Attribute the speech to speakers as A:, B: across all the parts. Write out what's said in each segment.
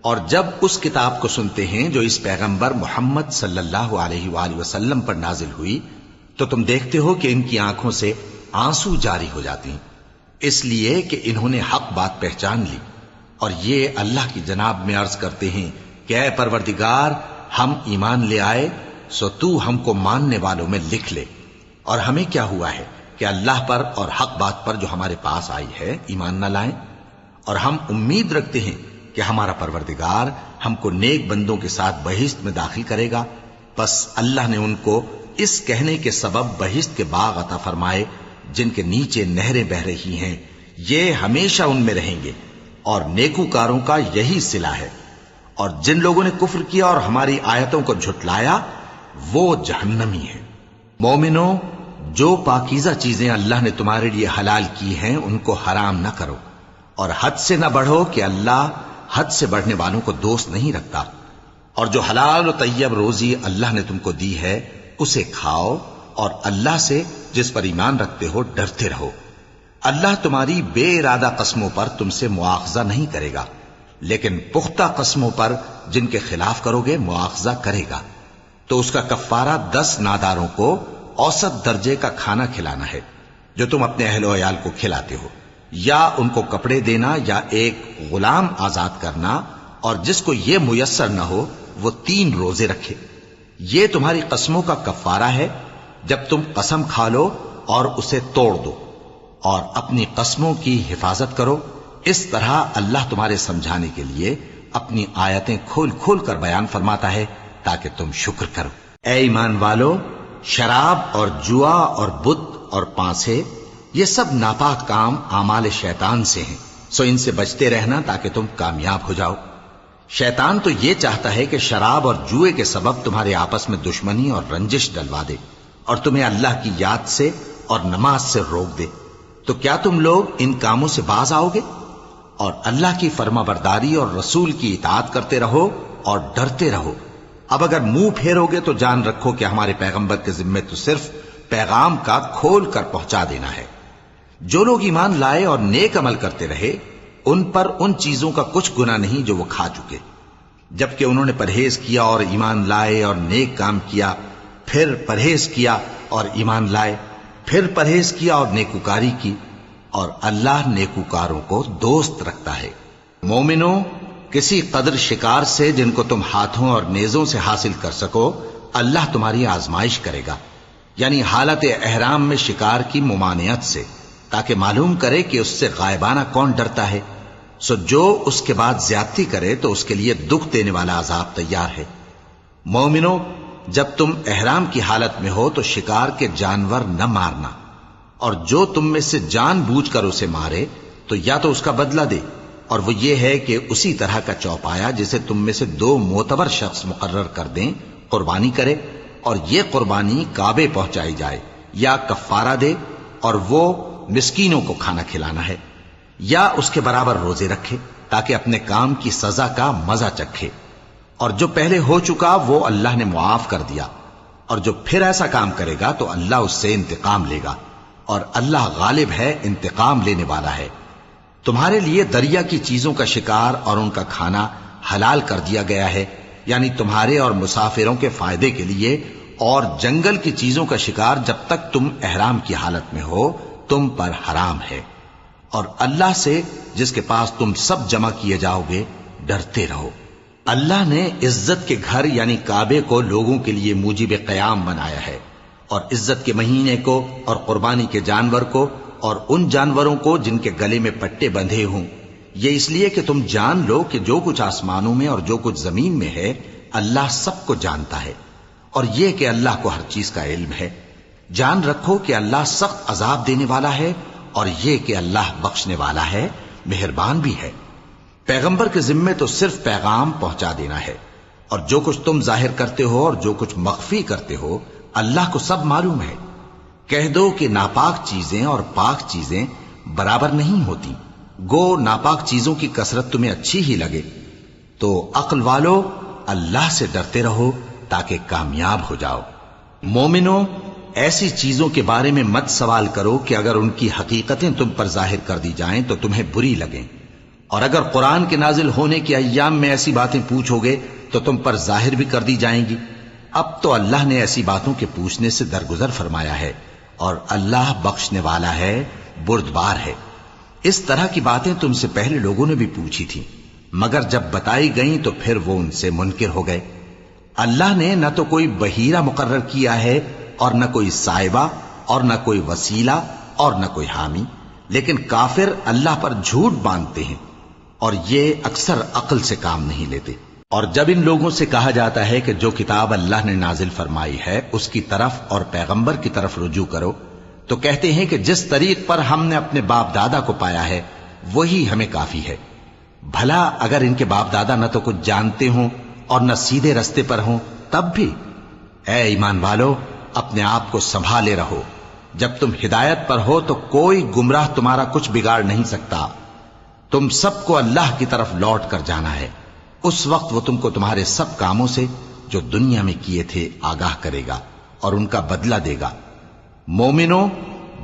A: اور جب اس کتاب کو سنتے ہیں جو اس پیغمبر محمد صلی اللہ علیہ وآلہ وسلم پر نازل ہوئی تو تم دیکھتے ہو کہ ان کی آنکھوں سے آنسو جاری ہو جاتی ہیں، اس لیے کہ انہوں نے حق بات پہچان لی، اور یہ اللہ کی جناب میں عرض کرتے ہیں کہ اے پروردگار، ہم ایمان لے آئے سو تو ہم کو ماننے والوں میں لکھ لے۔ اور ہمیں کیا ہوا ہے کہ اللہ پر اور حق بات پر جو ہمارے پاس آئی ہے ایمان نہ لائیں، اور ہم امید رکھتے ہیں کہ ہمارا پروردگار ہم کو نیک بندوں کے ساتھ بہشت میں داخل کرے گا۔ پس اللہ نے ان کو اس کہنے کے سبب بہشت کے باغ عطا فرمائے جن کے نیچے نہریں بہ رہی ہیں، یہ ہمیشہ ان میں رہیں گے، اور نیکوکاروں کا یہی صلہ ہے۔ اور جن لوگوں نے کفر کیا اور ہماری آیتوں کو جھٹلایا وہ جہنمی ہے۔ مومنوں، جو پاکیزہ چیزیں اللہ نے تمہارے لیے حلال کی ہیں ان کو حرام نہ کرو، اور حد سے نہ بڑھو کہ اللہ حد سے بڑھنے والوں کو دوست نہیں رکھتا۔ اور جو حلال و طیب روزی اللہ نے تم کو دی ہے اسے کھاؤ، اور اللہ سے جس پر ایمان رکھتے ہو ڈرتے رہو۔ اللہ تمہاری بے ارادہ قسموں پر تم سے مواخذہ نہیں کرے گا، لیکن پختہ قسموں پر جن کے خلاف کرو گے مواخذہ کرے گا۔ تو اس کا کفارہ 10 ناداروں کو اوسط درجے کا کھانا کھلانا ہے جو تم اپنے اہل و عیال کو کھلاتے ہو، یا ان کو کپڑے دینا، یا ایک غلام آزاد کرنا، اور جس کو یہ میسر نہ ہو وہ 3 روزے رکھے۔ یہ تمہاری قسموں کا کفارہ ہے جب تم قسم کھا لو اور اسے توڑ دو، اور اپنی قسموں کی حفاظت کرو۔ اس طرح اللہ تمہارے سمجھانے کے لیے اپنی آیتیں کھول کھول کر بیان فرماتا ہے تاکہ تم شکر کرو۔ اے ایمان والو، شراب اور جوا اور بت اور پانسے یہ سب ناپاک کام اعمال شیطان سے ہیں، سو ان سے بچتے رہنا تاکہ تم کامیاب ہو جاؤ۔ شیطان تو یہ چاہتا ہے کہ شراب اور جوئے کے سبب تمہارے آپس میں دشمنی اور رنجش ڈلوا دے، اور تمہیں اللہ کی یاد سے اور نماز سے روک دے۔ تو کیا تم لوگ ان کاموں سے باز آؤ گے؟ اور اللہ کی فرما برداری اور رسول کی اطاعت کرتے رہو اور ڈرتے رہو۔ اب اگر منہ پھیرو گے تو جان رکھو کہ ہمارے پیغمبر کے ذمے تو صرف پیغام کا کھول کر پہنچا دینا ہے۔ جو لوگ ایمان لائے اور نیک عمل کرتے رہے ان پر ان چیزوں کا کچھ گناہ نہیں جو وہ کھا چکے، جبکہ انہوں نے پرہیز کیا اور ایمان لائے اور نیک کام کیا، پھر پرہیز کیا اور ایمان لائے، پھر پرہیز کیا اور نیکوکاری کی، اور اللہ نیکوکاروں کو دوست رکھتا ہے۔ مومنوں، کسی قدر شکار سے جن کو تم ہاتھوں اور نیزوں سے حاصل کر سکو اللہ تمہاری آزمائش کرے گا، یعنی حالت احرام میں شکار کی ممانعت سے، تاکہ معلوم کرے کہ اس سے غائبانہ کون ڈرتا ہے۔ سو جو اس کے بعد زیادتی کرے تو اس کے لیے دکھ دینے والا عذاب تیار ہے۔ مومنوں، جب تم احرام کی حالت میں ہو تو شکار کے جانور نہ مارنا، اور جو تم میں سے جان بوجھ کر اسے مارے تو یا تو اس کا بدلہ دے، اور وہ یہ ہے کہ اسی طرح کا چوپایا جسے تم میں سے 2 معتبر شخص مقرر کر دیں قربانی کرے، اور یہ قربانی کعبے پہنچائی جائے، یا کفارہ دے اور وہ مسکینوں کو کھانا کھلانا ہے، یا اس کے برابر روزے رکھے تاکہ اپنے کام کی سزا کا مزہ چکھے۔ اور جو پہلے ہو چکا وہ اللہ نے معاف کر دیا، اور جو پھر ایسا کام کرے گا تو اللہ اس سے انتقام لے گا، اور اللہ غالب ہے، انتقام لینے والا ہے۔ تمہارے لیے دریا کی چیزوں کا شکار اور ان کا کھانا حلال کر دیا گیا ہے، یعنی تمہارے اور مسافروں کے فائدے کے لیے، اور جنگل کی چیزوں کا شکار جب تک تم احرام کی حالت میں ہو تم پر حرام ہے۔ اور اللہ سے جس کے پاس تم سب جمع کیے جاؤ گے ڈرتے رہو۔ اللہ نے عزت کے گھر یعنی کعبے کو لوگوں کے لیے موجب قیام بنایا ہے، اور عزت کے مہینے کو اور قربانی کے جانور کو اور ان جانوروں کو جن کے گلے میں پٹے بندھے ہوں، یہ اس لیے کہ تم جان لو کہ جو کچھ آسمانوں میں اور جو کچھ زمین میں ہے اللہ سب کو جانتا ہے، اور یہ کہ اللہ کو ہر چیز کا علم ہے۔ جان رکھو کہ اللہ سخت عذاب دینے والا ہے، اور یہ کہ اللہ بخشنے والا ہے، مہربان بھی ہے۔ پیغمبر کے ذمے تو صرف پیغام پہنچا دینا ہے، اور جو کچھ تم ظاہر کرتے ہو اور جو کچھ مخفی کرتے ہو اللہ کو سب معلوم ہے۔ کہہ دو کہ ناپاک چیزیں اور پاک چیزیں برابر نہیں ہوتی، گو ناپاک چیزوں کی کثرت تمہیں اچھی ہی لگے۔ تو عقل والو، اللہ سے ڈرتے رہو تاکہ کامیاب ہو جاؤ۔ مومنوں، ایسی چیزوں کے بارے میں مت سوال کرو کہ اگر ان کی حقیقتیں تم پر ظاہر کر دی جائیں تو تمہیں بری لگیں، اور اگر قرآن کے نازل ہونے کے ایام میں ایسی باتیں پوچھو گے تو تم پر ظاہر بھی کر دی جائیں گی۔ اب تو اللہ نے ایسی باتوں کے پوچھنے سے درگزر فرمایا ہے، اور اللہ بخشنے والا ہے، بردبار ہے۔ اس طرح کی باتیں تم سے پہلے لوگوں نے بھی پوچھی تھی، مگر جب بتائی گئیں تو پھر وہ ان سے منکر ہو گئے۔ اللہ نے نہ تو کوئی بحیرہ مقرر کیا ہے، اور نہ کوئی سائبہ، اور نہ کوئی وسیلہ، اور نہ کوئی حامی، لیکن کافر اللہ پر جھوٹ باندھتے ہیں، اور یہ اکثر عقل سے کام نہیں لیتے۔ اور جب ان لوگوں سے کہا جاتا ہے کہ جو کتاب اللہ نے نازل فرمائی ہے اس کی طرف اور پیغمبر کی طرف رجوع کرو، تو کہتے ہیں کہ جس طریق پر ہم نے اپنے باپ دادا کو پایا ہے وہی ہمیں کافی ہے۔ بھلا اگر ان کے باپ دادا نہ تو کچھ جانتے ہوں اور نہ سیدھے رستے پر ہوں تب بھی؟ اے ایمان والو، اپنے آپ کو سنبھالے رہو، جب تم ہدایت پر ہو تو کوئی گمراہ تمہارا کچھ بگاڑ نہیں سکتا۔ تم سب کو اللہ کی طرف لوٹ کر جانا ہے، اس وقت وہ تم کو تمہارے سب کاموں سے جو دنیا میں کیے تھے آگاہ کرے گا اور ان کا بدلہ دے گا۔ مومنو،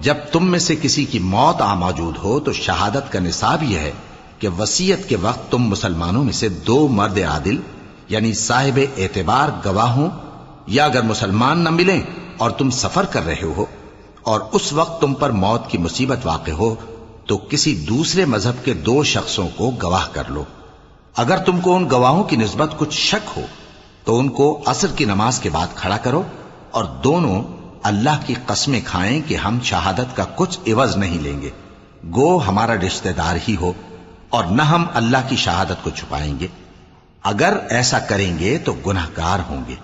A: جب تم میں سے کسی کی موت آ موجود ہو تو شہادت کا نصاب یہ ہے کہ وصیت کے وقت تم مسلمانوں میں سے 2 مرد عادل یعنی صاحب اعتبار گواہ ہوں، یا اگر مسلمان نہ ملیں اور تم سفر کر رہے ہو اور اس وقت تم پر موت کی مصیبت واقع ہو تو کسی دوسرے مذہب کے 2 شخصوں کو گواہ کر لو۔ اگر تم کو ان گواہوں کی نسبت کچھ شک ہو تو ان کو عصر کی نماز کے بعد کھڑا کرو، اور دونوں اللہ کی قسمیں کھائیں کہ ہم شہادت کا کچھ عوض نہیں لیں گے، گو ہمارا رشتہ دار ہی ہو، اور نہ ہم اللہ کی شہادت کو چھپائیں گے۔ اگر ایسا کریں گے تو گناہ گار ہوں گے۔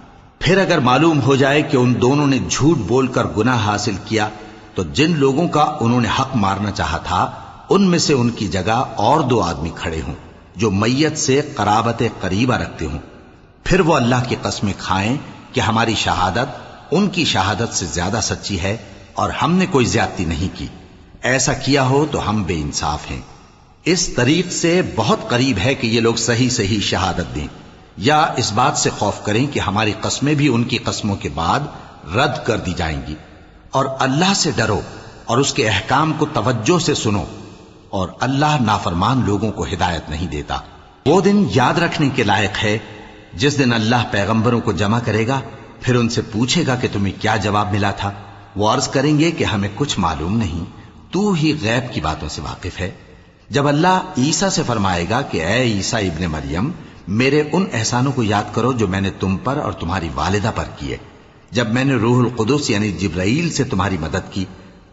A: پھر اگر معلوم ہو جائے کہ ان دونوں نے جھوٹ بول کر گناہ حاصل کیا تو جن لوگوں کا انہوں نے حق مارنا چاہا تھا ان میں سے ان کی جگہ اور 2 آدمی کھڑے ہوں جو میت سے قرابت قریبہ رکھتے ہوں، پھر وہ اللہ کی قسمیں کھائیں کہ ہماری شہادت ان کی شہادت سے زیادہ سچی ہے اور ہم نے کوئی زیادتی نہیں کی۔ ایسا کیا ہو تو ہم بے انصاف ہیں۔ اس طریق سے بہت قریب ہے کہ یہ لوگ صحیح شہادت دیں، یا اس بات سے خوف کریں کہ ہماری قسمیں بھی ان کی قسموں کے بعد رد کر دی جائیں گی۔ اور اللہ سے ڈرو اور اس کے احکام کو توجہ سے سنو، اور اللہ نافرمان لوگوں کو ہدایت نہیں دیتا۔ وہ دن یاد رکھنے کے لائق ہے جس دن اللہ پیغمبروں کو جمع کرے گا، پھر ان سے پوچھے گا کہ تمہیں کیا جواب ملا تھا۔ وہ عرض کریں گے کہ ہمیں کچھ معلوم نہیں، تو ہی غیب کی باتوں سے واقف ہے۔ جب اللہ عیسیٰ سے فرمائے گا کہ اے عیسیٰ ابن مریم، میرے ان احسانوں کو یاد کرو جو میں نے تم پر اور تمہاری والدہ پر کیے، جب میں نے روح القدس یعنی جبرائیل سے تمہاری مدد کی،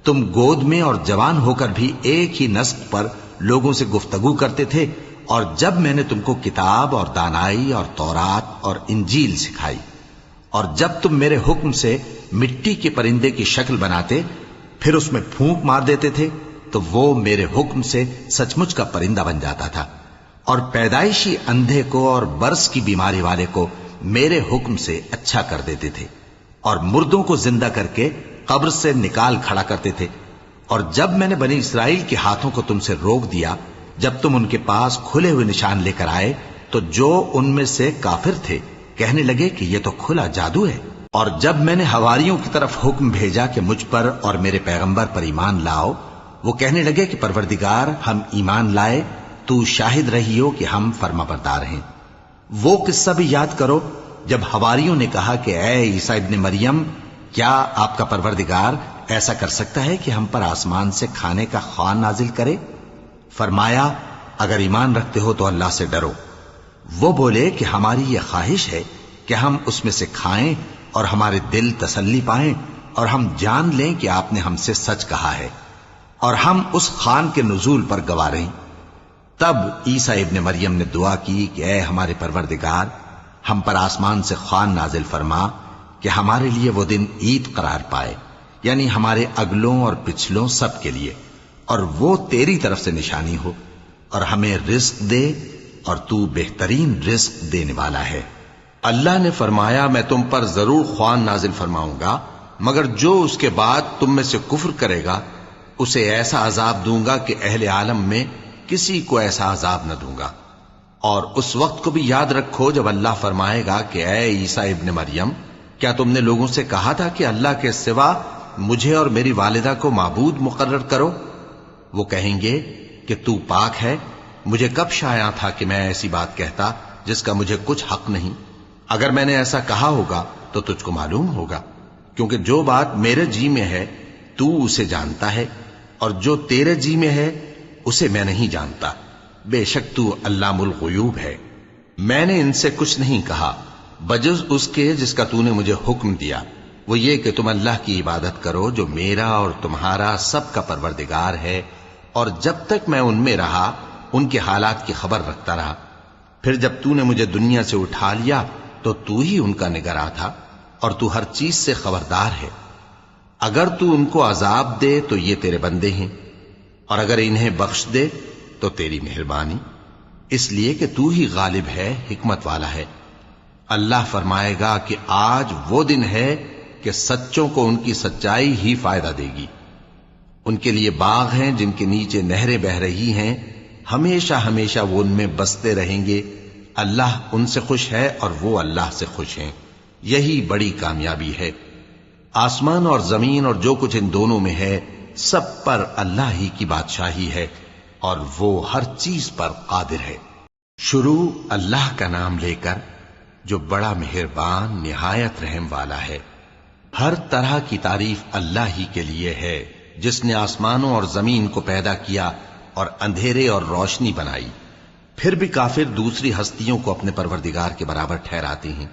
A: تم گود میں اور جوان ہو کر بھی ایک ہی نسق پر لوگوں سے گفتگو کرتے تھے، اور جب میں نے تم کو کتاب اور دانائی اور تورات اور انجیل سکھائی، اور جب تم میرے حکم سے مٹی کے پرندے کی شکل بناتے پھر اس میں پھونک مار دیتے تھے تو وہ میرے حکم سے سچ مچ کا پرندہ بن جاتا تھا، اور پیدائشی اندھے کو اور برس کی بیماری والے کو میرے حکم سے اچھا کر دیتے تھے، اور مردوں کو زندہ کر کے قبر سے نکال کھڑا کرتے تھے۔ اور جب میں نے بنی اسرائیل کے ہاتھوں کو تم سے روک دیا جب تم ان کے پاس کھلے ہوئے نشان لے کر آئے تو جو ان میں سے کافر تھے کہنے لگے کہ یہ تو کھلا جادو ہے۔ اور جب میں نے حواریوں کی طرف حکم بھیجا کہ مجھ پر اور میرے پیغمبر پر ایمان لاؤ، وہ کہنے لگے کہ پروردگار، ہم ایمان لائے، تو شاہد رہی ہو کہ ہم فرما بردار ہیں۔ وہ قصہ بھی یاد کرو جب حواریوں نے کہا کہ اے عیسیٰ ابن مریم، کیا آپ کا پروردگار ایسا کر سکتا ہے کہ ہم پر آسمان سے کھانے کا خوان نازل کرے؟ فرمایا، اگر ایمان رکھتے ہو تو اللہ سے ڈرو۔ وہ بولے کہ ہماری یہ خواہش ہے کہ ہم اس میں سے کھائیں اور ہمارے دل تسلی پائیں اور ہم جان لیں کہ آپ نے ہم سے سچ کہا ہے، اور ہم اس خوان کے نزول پر گواہ رہیں۔ تب عیسیٰ ابن مریم نے دعا کی کہ اے ہمارے پروردگار، ہم پر آسمان سے خوان نازل فرما کہ ہمارے لیے وہ دن عید قرار پائے، یعنی ہمارے اگلوں اور پچھلوں سب کے لیے، اور وہ تیری طرف سے نشانی ہو، اور ہمیں رزق دے، اور تو بہترین رزق دینے والا ہے۔
B: اللہ نے فرمایا، میں تم پر ضرور خوان نازل فرماؤں گا، مگر جو اس کے بعد تم میں سے کفر کرے گا اسے ایسا عذاب دوں گا کہ اہل عالم میں کسی کو ایسا عذاب نہ دوں گا۔ اور اس وقت کو بھی یاد رکھو جب اللہ فرمائے گا کہ اے عیسیٰ ابن مریم، کیا تم نے لوگوں سے کہا تھا کہ اللہ کے سوا مجھے اور میری والدہ کو معبود مقرر کرو؟ وہ کہیں گے کہ تو پاک ہے، مجھے کب شایع تھا کہ میں ایسی بات کہتا جس کا مجھے کچھ حق نہیں؟ اگر میں نے ایسا کہا ہوگا تو تجھ کو معلوم ہوگا، کیونکہ جو بات میرے جی میں ہے تو اسے جانتا ہے، اور جو تیرے جی میں ہے اسے میں نہیں جانتا۔ بے شک تو علام الغیوب ہے۔ میں نے ان سے کچھ نہیں کہا بجز اس کے جس کا تو نے مجھے حکم دیا، وہ یہ کہ تم اللہ کی عبادت کرو جو میرا اور تمہارا سب کا پروردگار ہے، اور جب تک میں ان میں رہا ان کے حالات کی خبر رکھتا رہا۔ پھر جب تو نے مجھے دنیا سے اٹھا لیا تو تو ہی ان کا نگراں تھا، اور تو ہر چیز سے خبردار ہے۔ اگر تو ان کو عذاب دے تو یہ تیرے بندے ہیں، اور اگر انہیں بخش دے تو تیری مہربانی، اس لیے کہ تو ہی غالب ہے، حکمت والا ہے۔ اللہ فرمائے گا کہ آج وہ دن ہے کہ سچوں کو ان کی سچائی ہی فائدہ دے گی۔ ان کے لیے باغ ہیں جن کے نیچے نہریں بہ رہی ہیں، ہمیشہ ہمیشہ وہ ان میں بستے رہیں گے۔ اللہ ان سے خوش ہے اور وہ اللہ سے خوش ہیں، یہی بڑی کامیابی ہے۔ آسمان اور زمین اور جو کچھ ان دونوں میں ہے سب پر اللہ ہی کی بادشاہی ہے، اور وہ ہر چیز پر قادر ہے۔ شروع اللہ کا نام لے کر جو بڑا مہربان نہایت رحم والا ہے۔ ہر طرح کی تعریف اللہ ہی کے لیے ہے، جس نے آسمانوں اور زمین کو پیدا کیا اور اندھیرے اور روشنی بنائی۔ پھر بھی کافر دوسری ہستیوں کو اپنے پروردگار کے برابر ٹھہراتے ہیں۔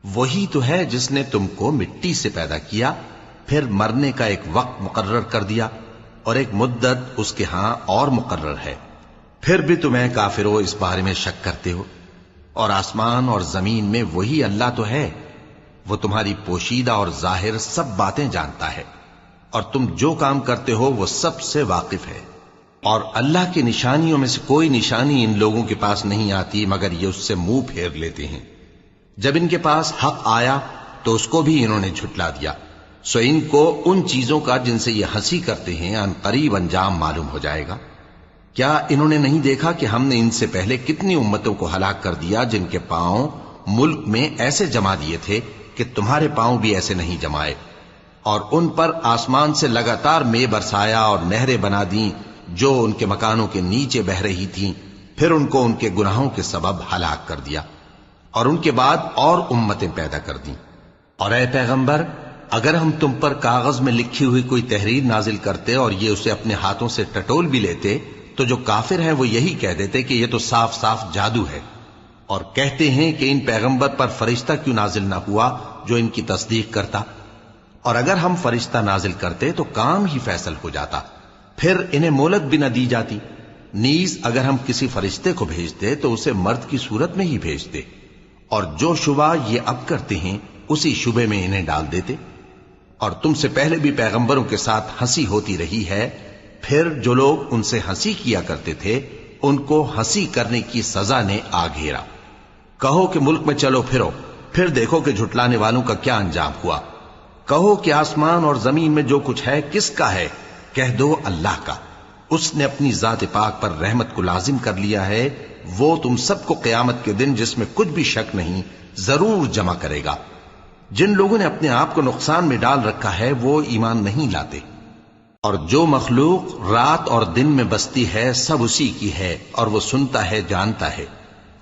B: وہی تو ہے جس نے تم کو مٹی سے پیدا کیا، پھر مرنے کا ایک وقت مقرر کر دیا، اور ایک مدت اس کے ہاں اور مقرر ہے۔ پھر بھی تمہیں کافروں اس بارے میں شک کرتے ہو، اور آسمان اور زمین میں وہی اللہ تو ہے، وہ تمہاری پوشیدہ اور ظاہر سب باتیں جانتا ہے، اور تم جو کام کرتے ہو وہ سب سے واقف ہے۔ اور اللہ کی نشانیوں میں سے کوئی نشانی ان لوگوں کے پاس نہیں آتی مگر یہ اس سے منہ پھیر لیتے ہیں۔ جب ان کے پاس حق آیا تو اس کو بھی انہوں نے جھٹلا دیا، سو ان کو ان چیزوں کا جن سے یہ ہنسی کرتے ہیں ان قریب انجام معلوم ہو جائے گا۔ کیا انہوں نے نہیں دیکھا کہ ہم نے ان سے پہلے کتنی امتوں کو ہلاک کر دیا جن کے پاؤں ملک میں ایسے جما دیے تھے کہ تمہارے پاؤں بھی ایسے نہیں جمائے، اور ان پر آسمان سے لگاتار مے برسایا اور نہریں بنا دیں جو ان کے مکانوں کے نیچے بہ رہی تھیں، پھر ان کو ان کے گناہوں کے سبب ہلاک کر دیا، اور ان کے بعد اور امتیں پیدا کر دیں۔ اور اے پیغمبر، اگر ہم تم پر کاغذ میں لکھی ہوئی کوئی تحریر نازل کرتے اور یہ اسے اپنے ہاتھوں سے ٹٹول بھی لیتے تو جو کافر ہیں وہ یہی کہہ دیتے کہ یہ تو صاف صاف جادو ہے، اور کہتے ہیں کہ ان پیغمبر پر فرشتہ کیوں نازل نہ ہوا جو ان کی تصدیق کرتا، اور اگر ہم فرشتہ نازل کرتے تو کام ہی فیصل ہو جاتا، پھر انہیں مہلت بھی نہ دی جاتی۔ نیز اگر ہم کسی فرشتے کو بھیجتے تو اسے مرد کی صورت میں ہی بھیجتے، اور جو شبہ یہ اب کرتے ہیں اسی شبے میں انہیں ڈال دیتے۔ اور تم سے پہلے بھی پیغمبروں کے ساتھ ہنسی ہوتی رہی ہے، پھر جو لوگ ان سے ہنسی کیا کرتے تھے ان کو ہنسی کرنے کی سزا نے آ گھیرا۔ کہو کہ ملک میں چلو پھرو، پھر دیکھو کہ جھٹلانے والوں کا کیا انجام ہوا۔ کہو کہ آسمان اور زمین میں جو کچھ ہے کس کا ہے؟ کہہ دو اللہ کا۔ اس نے اپنی ذات پاک پر رحمت کو لازم کر لیا ہے، وہ تم سب کو قیامت کے دن جس میں کچھ بھی شک نہیں ضرور جمع کرے گا۔ جن لوگوں نے اپنے آپ کو نقصان میں ڈال رکھا ہے وہ ایمان نہیں لاتے، اور جو مخلوق رات اور دن میں بستی ہے سب اسی کی ہے، اور وہ سنتا ہے جانتا ہے۔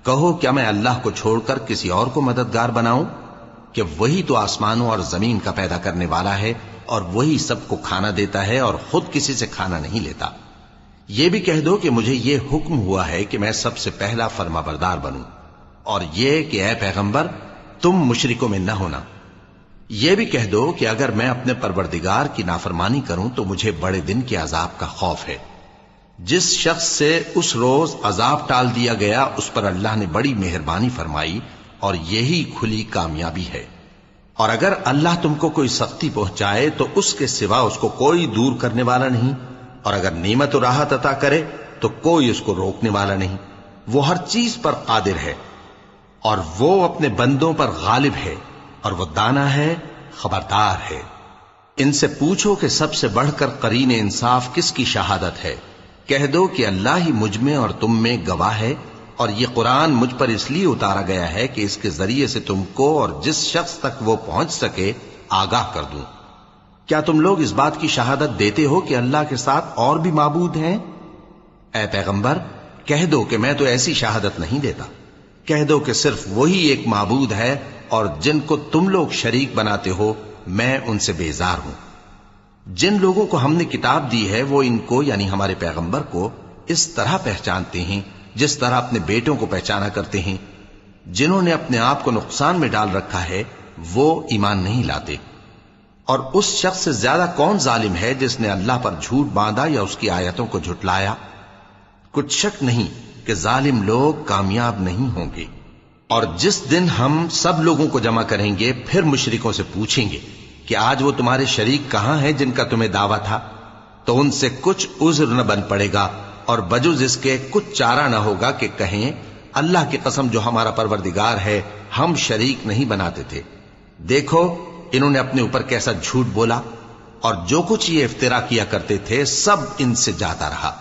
B: کہو کیا میں اللہ کو چھوڑ کر کسی اور کو مددگار بناؤں؟ کہ وہی تو آسمانوں اور زمین کا پیدا کرنے والا ہے، اور وہی سب کو کھانا دیتا ہے اور خود کسی سے کھانا نہیں لیتا۔ یہ بھی کہہ دو کہ مجھے یہ حکم ہوا ہے کہ میں سب سے پہلا فرما بردار بنوں، اور یہ کہ اے پیغمبر تم مشرکوں میں نہ ہونا۔ یہ بھی کہہ دو کہ اگر میں اپنے پروردگار کی نافرمانی کروں تو مجھے بڑے دن کے عذاب کا خوف ہے۔ جس شخص سے اس روز عذاب ٹال دیا گیا اس پر اللہ نے بڑی مہربانی فرمائی، اور یہی کھلی کامیابی ہے۔ اور اگر اللہ تم کو کوئی سختی پہنچائے تو اس کے سوا اس کو کوئی دور کرنے والا نہیں، اور اگر نعمت و راحت عطا کرے تو کوئی اس کو روکنے والا نہیں۔ وہ ہر چیز پر قادر ہے، اور وہ اپنے بندوں پر غالب ہے، اور وہ دانا ہے، خبردار ہے۔ ان سے پوچھو کہ سب سے بڑھ کر قرین انصاف کس کی شہادت ہے؟ کہہ دو کہ اللہ ہی مجھ میں اور تم میں گواہ ہے، اور یہ قرآن مجھ پر اس لیے اتارا گیا ہے کہ اس کے ذریعے سے تم کو اور جس شخص تک وہ پہنچ سکے آگاہ کر دوں۔ کیا تم لوگ اس بات کی شہادت دیتے ہو کہ اللہ کے ساتھ اور بھی معبود ہیں؟ اے پیغمبر، کہہ دو کہ میں تو ایسی شہادت نہیں دیتا، کہہ دو کہ صرف وہی ایک معبود ہے اور جن کو تم لوگ شریک بناتے ہو میں ان سے بیزار ہوں۔ جن لوگوں کو ہم نے کتاب دی ہے وہ ان کو یعنی ہمارے پیغمبر کو اس طرح پہچانتے ہیں جس طرح اپنے بیٹوں کو پہچانا کرتے ہیں۔ جنہوں نے اپنے آپ کو نقصان میں ڈال رکھا ہے وہ ایمان نہیں لاتے۔ اور اس شخص سے زیادہ کون ظالم ہے جس نے اللہ پر جھوٹ باندھا یا اس کی آیتوں کو جھٹلایا؟ کچھ شک نہیں کہ ظالم لوگ کامیاب نہیں ہوں گے۔ اور جس دن ہم سب لوگوں کو جمع کریں گے پھر مشرکوں سے پوچھیں گے کہ آج وہ تمہارے شریک کہاں ہیں جن کا تمہیں دعویٰ تھا، تو ان سے کچھ عذر نہ بن پڑے گا اور بجز اس کے کچھ چارہ نہ ہوگا کہ کہیں اللہ کی قسم جو ہمارا پروردگار ہے ہم شریک نہیں بناتے تھے۔ دیکھو انہوں نے اپنے اوپر کیسا جھوٹ بولا، اور جو کچھ یہ افترا کیا کرتے تھے سب ان سے جاتا رہا۔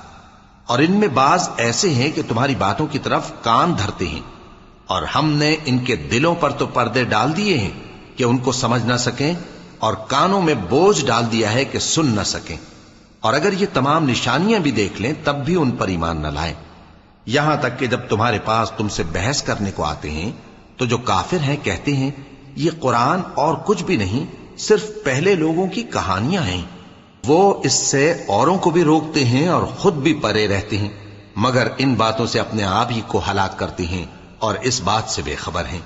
B: اور ان میں بعض ایسے ہیں کہ تمہاری باتوں کی طرف کان دھرتے ہیں، اور ہم نے ان کے دلوں پر تو پردے ڈال دیے ہیں کہ ان کو سمجھ نہ سکیں، اور کانوں میں بوجھ ڈال دیا ہے کہ سن نہ سکیں، اور اگر یہ تمام نشانیاں بھی دیکھ لیں تب بھی ان پر ایمان نہ لائیں۔ یہاں تک کہ جب تمہارے پاس تم سے بحث کرنے کو آتے ہیں تو جو کافر ہیں کہتے ہیں یہ قرآن اور کچھ بھی نہیں، صرف پہلے لوگوں کی کہانیاں ہیں۔ وہ اس سے اوروں کو بھی روکتے ہیں اور خود بھی پرے رہتے ہیں، مگر ان باتوں سے اپنے آپ ہی کو ہلاک کرتے ہیں اور اس بات سے بے خبر ہیں۔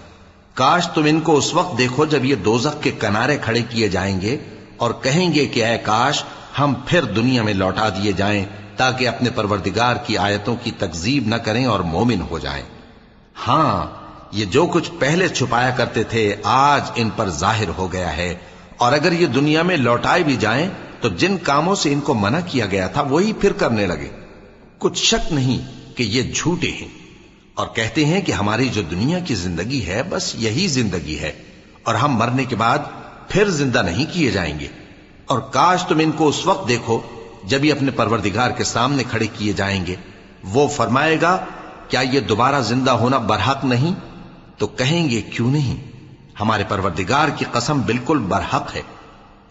B: کاش تم ان کو اس وقت دیکھو جب یہ دوزخ کے کنارے کھڑے کیے جائیں گے اور کہیں گے کہ اے کاش ہم پھر دنیا میں لوٹا دیے جائیں تاکہ اپنے پروردگار کی آیتوں کی تکذیب نہ کریں اور مومن ہو جائیں۔ ہاں یہ جو کچھ پہلے چھپایا کرتے تھے آج ان پر ظاہر ہو گیا ہے، اور اگر یہ دنیا میں لوٹائے بھی جائیں تو جن کاموں سے ان کو منع کیا گیا تھا وہی پھر کرنے لگے۔ کچھ شک نہیں کہ یہ جھوٹے ہیں، اور کہتے ہیں کہ ہماری جو دنیا کی زندگی ہے بس یہی زندگی ہے اور ہم مرنے کے بعد پھر زندہ نہیں کیے جائیں گے۔ اور کاش تم ان کو اس وقت دیکھو جب یہ اپنے پروردگار کے سامنے کھڑے کیے جائیں گے، وہ فرمائے گا کیا یہ دوبارہ زندہ ہونا برحق نہیں؟ تو کہیں گے کیوں نہیں، ہمارے پروردگار کی قسم بالکل برحق ہے۔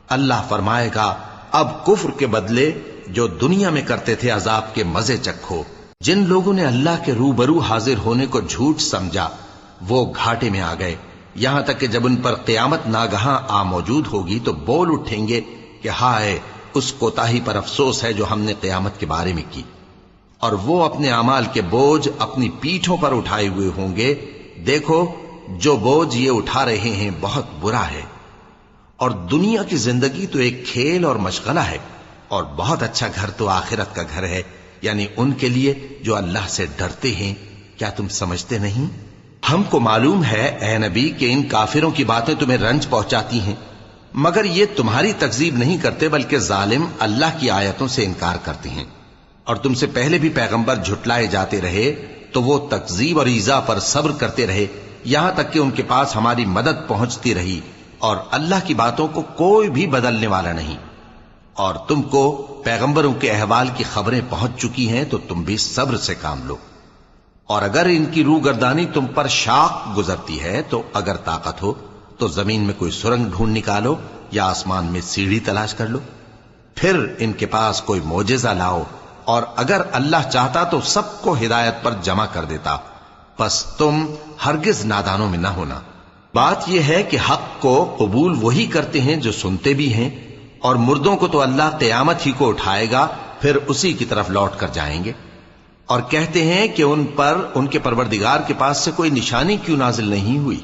B: اللہ فرمائے گا اب کفر کے بدلے جو دنیا میں کرتے تھے عذاب کے مزے چکھو۔ جن لوگوں نے اللہ کے روبرو حاضر ہونے کو جھوٹ سمجھا وہ گھاٹے میں آ گئے، یہاں تک کہ جب ان پر قیامت ناگہاں آ موجود ہوگی تو بول اٹھیں گے کہ ہائے اس کوتاہی پر افسوس ہے جو ہم نے قیامت کے بارے میں کی، اور وہ اپنے اعمال کے بوجھ اپنی پیٹھوں پر اٹھائے ہوئے ہوں گے۔ دیکھو جو بوجھ یہ اٹھا رہے ہیں بہت برا ہے، اور دنیا کی زندگی تو ایک کھیل اور مشغلہ ہے، اور بہت اچھا گھر تو آخرت کا گھر ہے، یعنی ان کے لیے جو اللہ سے ڈرتے ہیں۔ کیا تم سمجھتے نہیں؟ ہم کو معلوم ہے اے نبی کہ ان کافروں کی باتیں تمہیں رنج پہنچاتی ہیں، مگر یہ تمہاری تکذیب نہیں کرتے بلکہ ظالم اللہ کی آیتوں سے انکار کرتے ہیں۔ اور تم سے پہلے بھی پیغمبر جھٹلائے جاتے رہے تو وہ تکذیب اور ایذا پر صبر کرتے رہے، یہاں تک کہ ان کے پاس ہماری مدد پہنچتی رہی، اور اللہ کی باتوں کو کوئی بھی بدلنے والا نہیں۔ اور تم کو پیغمبروں کے احوال کی خبریں پہنچ چکی ہیں تو تم بھی صبر سے کام لو۔ اور اگر ان کی روگردانی تم پر شاق گزرتی ہے تو اگر طاقت ہو تو زمین میں کوئی سرنگ ڈھونڈ نکالو یا آسمان میں سیڑھی تلاش کر لو، پھر ان کے پاس کوئی معجزہ لاؤ، اور اگر اللہ چاہتا تو سب کو ہدایت پر جمع کر دیتا، پس تم ہرگز نادانوں میں نہ ہونا۔ بات یہ ہے کہ حق کو قبول وہی کرتے ہیں جو سنتے بھی ہیں، اور مردوں کو تو اللہ قیامت ہی کو اٹھائے گا پھر اسی کی طرف لوٹ کر جائیں گے۔ اور کہتے ہیں کہ ان پر ان کے پروردگار کے پاس سے کوئی نشانی کیوں نازل نہیں ہوئی؟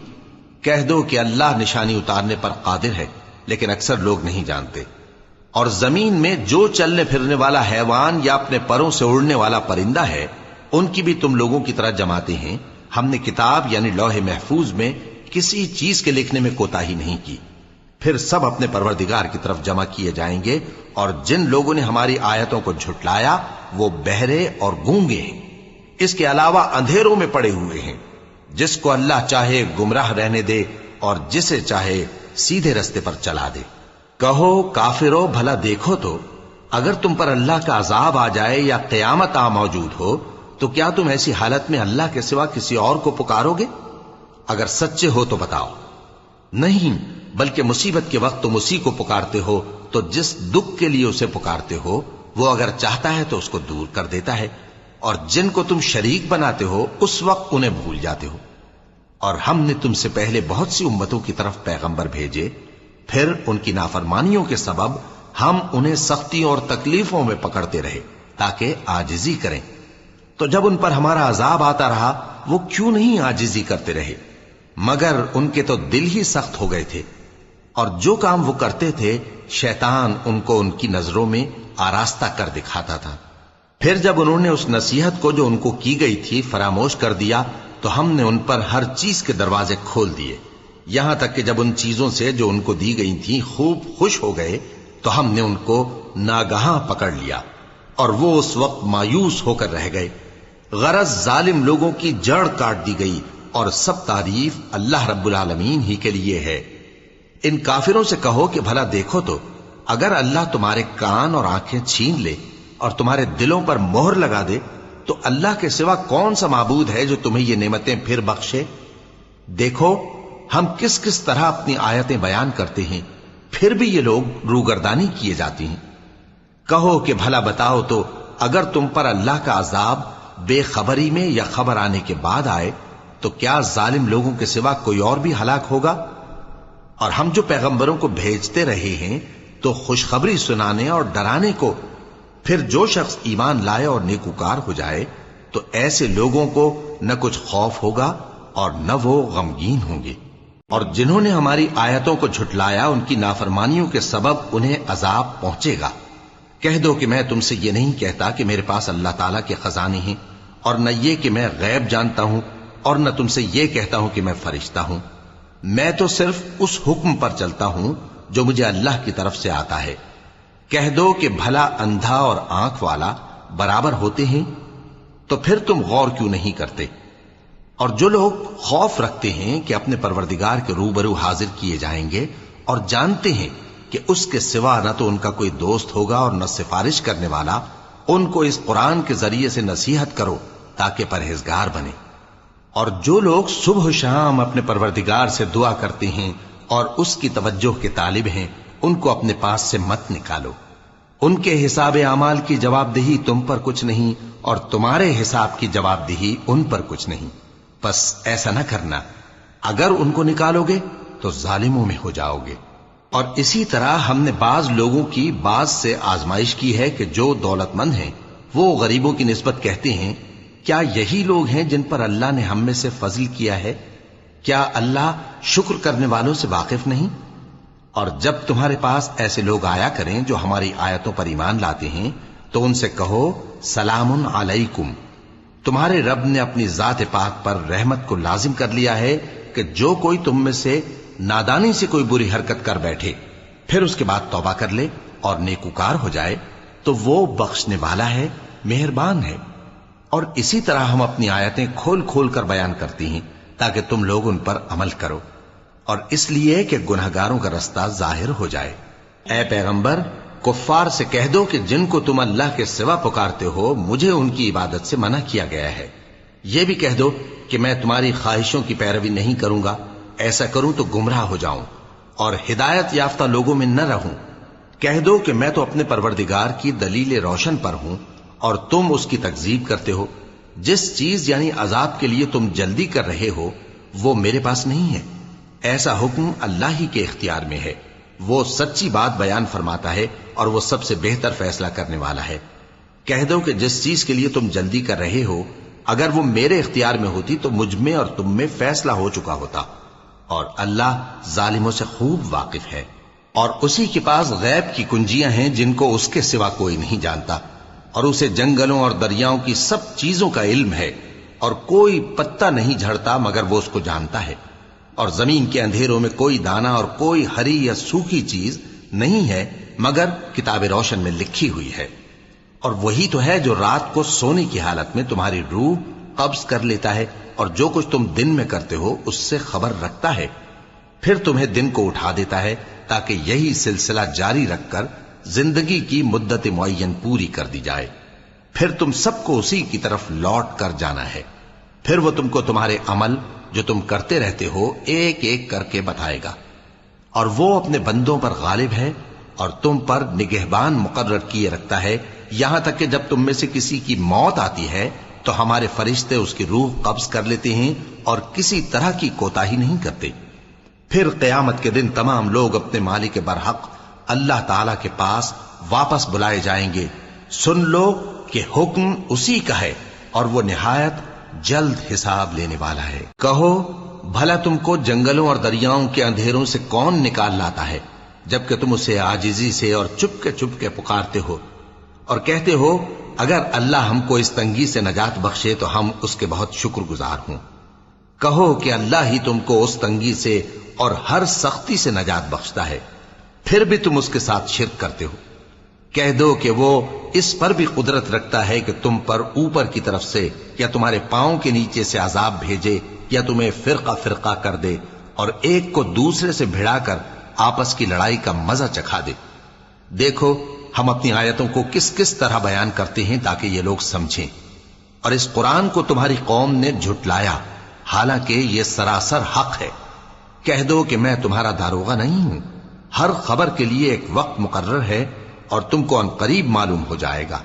B: کہہ دو کہ اللہ نشانی اتارنے پر قادر ہے، لیکن اکثر لوگ نہیں جانتے۔ اور زمین میں جو چلنے پھرنے والا حیوان یا اپنے پروں سے اڑنے والا پرندہ ہے ان کی بھی تم لوگوں کی طرح جماتے ہیں۔ ہم نے کتاب یعنی لوح محفوظ میں کسی چیز کے لکھنے میں کوتاہی نہیں کی، پھر سب اپنے پروردگار کی طرف جمع کیے جائیں گے۔ اور جن لوگوں نے ہماری آیتوں کو جھٹلایا وہ بہرے اور گونگے ہیں، اس کے علاوہ اندھیروں میں پڑے ہوئے ہیں۔ جس کو اللہ چاہے گمراہ رہنے دے اور جسے چاہے سیدھے رستے پر چلا دے۔ کہو کافرو بھلا دیکھو تو اگر تم پر اللہ کا عذاب آ جائے یا قیامت آ موجود ہو تو کیا تم ایسی حالت میں اللہ کے سوا کسی اور کو پکارو گے؟ اگر سچے ہو تو بتاؤ۔ نہیں، بلکہ مصیبت کے وقت تم اسی کو پکارتے ہو، تو جس دکھ کے لیے اسے پکارتے ہو وہ اگر چاہتا ہے تو اس کو دور کر دیتا ہے،
A: اور جن کو تم شریک بناتے ہو اس وقت انہیں بھول جاتے ہو۔ اور ہم نے تم سے پہلے بہت سی امتوں کی طرف پیغمبر بھیجے، پھر ان کی نافرمانیوں کے سبب ہم انہیں سختی اور تکلیفوں میں پکڑتے رہے تاکہ عاجزی کریں۔ تو جب ان پر ہمارا عذاب آتا رہا وہ کیوں نہیں عاجزی کرتے رہے، مگر ان کے تو دل ہی سخت ہو گئے تھے، اور جو کام وہ کرتے تھے شیطان ان کو ان کی نظروں میں آراستہ کر دکھاتا تھا۔ پھر جب انہوں نے اس نصیحت کو جو ان کو کی گئی تھی فراموش کر دیا تو ہم نے ان پر ہر چیز کے دروازے کھول دیے، یہاں تک کہ جب ان چیزوں سے جو ان کو دی گئی تھی خوب خوش ہو گئے تو ہم نے ان کو ناگہاں پکڑ لیا، اور وہ اس وقت مایوس ہو کر رہ گئے۔ غرض ظالم لوگوں کی جڑ کاٹ دی گئی، اور سب تعریف اللہ رب العالمین ہی کے لیے ہے۔ ان کافروں سے کہو کہ بھلا دیکھو تو اگر اللہ تمہارے کان اور آنکھیں چھین لے اور تمہارے دلوں پر مہر لگا دے تو اللہ کے سوا کون سا معبود ہے جو تمہیں یہ نعمتیں پھر بخشے؟ دیکھو ہم کس کس طرح اپنی آیتیں بیان کرتے ہیں، پھر بھی یہ لوگ روگردانی کیے جاتی ہیں۔ کہو کہ بھلا بتاؤ تو اگر تم پر اللہ کا عذاب بے خبری میں یا خبر آنے کے بعد آئے تو کیا ظالم لوگوں کے سوا کوئی اور بھی ہلاک ہوگا؟ اور ہم جو پیغمبروں کو بھیجتے رہے ہیں تو خوشخبری سنانے اور ڈرانے کو، پھر جو شخص ایمان لائے اور نیکوکار ہو جائے تو ایسے لوگوں کو نہ کچھ خوف ہوگا اور نہ وہ غمگین ہوں گے۔ اور جنہوں نے ہماری آیتوں کو جھٹلایا ان کی نافرمانیوں کے سبب انہیں عذاب پہنچے گا۔ کہہ دو کہ میں تم سے یہ نہیں کہتا کہ میرے پاس اللہ تعالیٰ کے خزانے ہیں، اور نہ یہ کہ میں غیب جانتا ہوں، اور نہ تم سے یہ کہتا ہوں کہ میں فرشتہ ہوں۔ میں تو صرف اس حکم پر چلتا ہوں جو مجھے اللہ کی طرف سے آتا ہے۔ کہہ دو کہ بھلا اندھا اور آنکھ والا برابر ہوتے ہیں؟ تو پھر تم غور کیوں نہیں کرتے؟ اور جو لوگ خوف رکھتے ہیں کہ اپنے پروردگار کے روبرو حاضر کیے جائیں گے اور جانتے ہیں کہ اس کے سوا نہ تو ان کا کوئی دوست ہوگا اور نہ سفارش کرنے والا، ان کو اس قرآن کے ذریعے سے نصیحت کرو تاکہ پرہیزگار بنے۔ اور جو لوگ صبح و شام اپنے پروردگار سے دعا کرتے ہیں اور اس کی توجہ کے طالب ہیں ان کو اپنے پاس سے مت نکالو۔ ان کے حساب اعمال کی جواب دہی تم پر کچھ نہیں، اور تمہارے حساب کی جواب دہی ان پر کچھ نہیں، بس ایسا نہ کرنا۔ اگر ان کو نکالو گے تو ظالموں میں ہو جاؤ گے۔ اور اسی طرح ہم نے بعض لوگوں کی بعض سے آزمائش کی ہے کہ جو دولت مند ہیں وہ غریبوں کی نسبت کہتے ہیں کیا یہی لوگ ہیں جن پر اللہ نے ہم میں سے فضل کیا ہے؟ کیا اللہ شکر کرنے والوں سے واقف نہیں؟ اور جب تمہارے پاس ایسے لوگ آیا کریں جو ہماری آیتوں پر ایمان لاتے ہیں تو ان سے کہو سلام علیکم، تمہارے رب نے اپنی ذات پاک پر رحمت کو لازم کر لیا ہے کہ جو کوئی تم میں سے نادانی سے کوئی بری حرکت کر بیٹھے پھر اس کے بعد توبہ کر لے اور نیکوکار ہو جائے تو وہ بخشنے والا ہے، مہربان ہے۔ اور اسی طرح ہم اپنی آیتیں کھول کھول کر بیان کرتی ہیں تاکہ تم لوگ ان پر عمل کرو، اور اس لیے کہ گنہگاروں کا رستہ ظاہر ہو جائے۔ اے پیغمبر کفار سے کہہ دو کہ جن کو تم اللہ کے سوا پکارتے ہو مجھے ان کی عبادت سے منع کیا گیا ہے۔ یہ بھی کہہ دو کہ میں تمہاری خواہشوں کی پیروی نہیں کروں گا، ایسا کروں تو گمراہ ہو جاؤں اور ہدایت یافتہ لوگوں میں نہ رہوں۔ کہہ دو کہ میں تو اپنے پروردگار کی دلیل روشن پر ہوں اور تم اس کی تکذیب کرتے ہو۔ جس چیز یعنی عذاب کے لیے تم جلدی کر رہے ہو وہ میرے پاس نہیں ہے، ایسا حکم اللہ ہی کے اختیار میں ہے۔ وہ سچی بات بیان فرماتا ہے اور وہ سب سے بہتر فیصلہ کرنے والا ہے۔ کہہ دو کہ جس چیز کے لیے تم جلدی کر رہے ہو اگر وہ میرے اختیار میں ہوتی تو مجھ میں اور تم میں فیصلہ ہو چکا ہوتا، اور اللہ ظالموں سے خوب واقف ہے۔ اور اسی کے پاس غیب کی کنجیاں ہیں جن کو اس کے سوا کوئی نہیں جانتا، اور اسے جنگلوں اور دریاؤں کی سب چیزوں کا علم ہے، اور کوئی پتا نہیں جھڑتا مگر وہ اس کو جانتا ہے، اور زمین کے اندھیروں میں کوئی دانا اور کوئی ہری یا سوکھی چیز نہیں ہے مگر کتاب روشن میں لکھی ہوئی ہے۔ اور وہی تو ہے جو رات کو سونے کی حالت میں تمہاری روح قبض کر لیتا ہے اور جو کچھ تم دن میں کرتے ہو اس سے خبر رکھتا ہے، پھر تمہیں دن کو اٹھا دیتا ہے تاکہ یہی سلسلہ جاری رکھ کر زندگی کی مدت معین پوری کر دی جائے، پھر تم سب کو اسی کی طرف لوٹ کر جانا ہے، پھر وہ تم کو تمہارے عمل جو تم کرتے رہتے ہو ایک ایک کر کے بتائے گا، اور وہ اپنے بندوں پر غالب ہے اور تم پر نگہبان مقرر کیے رکھتا ہے یہاں تک کہ جب تم میں سے کسی کی موت آتی ہے تو ہمارے فرشتے اس کی روح قبض کر لیتے ہیں اور کسی طرح کی کوتاہی نہیں کرتے۔ پھر قیامت کے دن تمام لوگ اپنے مالک برحق اللہ تعالی کے پاس واپس بلائے جائیں گے۔ سن لو کہ حکم اسی کا ہے اور وہ نہایت جلد حساب لینے والا ہے۔ کہو بھلا تم کو جنگلوں اور دریاؤں کے اندھیروں سے کون نکال لاتا ہے جبکہ تم اسے عاجزی سے اور چپ کے پکارتے ہو اور کہتے ہو اگر اللہ ہم کو اس تنگی سے نجات بخشے تو ہم اس کے بہت شکر گزار ہوں۔ کہو کہ اللہ ہی تم کو اس تنگی سے اور ہر سختی سے نجات بخشتا ہے، پھر بھی تم اس کے ساتھ شرک کرتے ہو۔ کہہ دو کہ وہ اس پر بھی قدرت رکھتا ہے کہ تم پر اوپر کی طرف سے یا تمہارے پاؤں کے نیچے سے عذاب بھیجے یا تمہیں فرقہ فرقہ کر دے اور ایک کو دوسرے سے بھڑا کر آپس کی لڑائی کا مزہ چکھا دے۔ دیکھو ہم اپنی آیتوں کو کس کس طرح بیان کرتے ہیں تاکہ یہ لوگ سمجھیں، اور اس قرآن کو تمہاری قوم نے جھٹلایا حالانکہ یہ سراسر حق ہے۔ کہہ دو کہ میں تمہارا داروغہ نہیں ہوں، ہر خبر کے لیے ایک وقت مقرر ہے اور تم کو عنقریب معلوم ہو جائے گا۔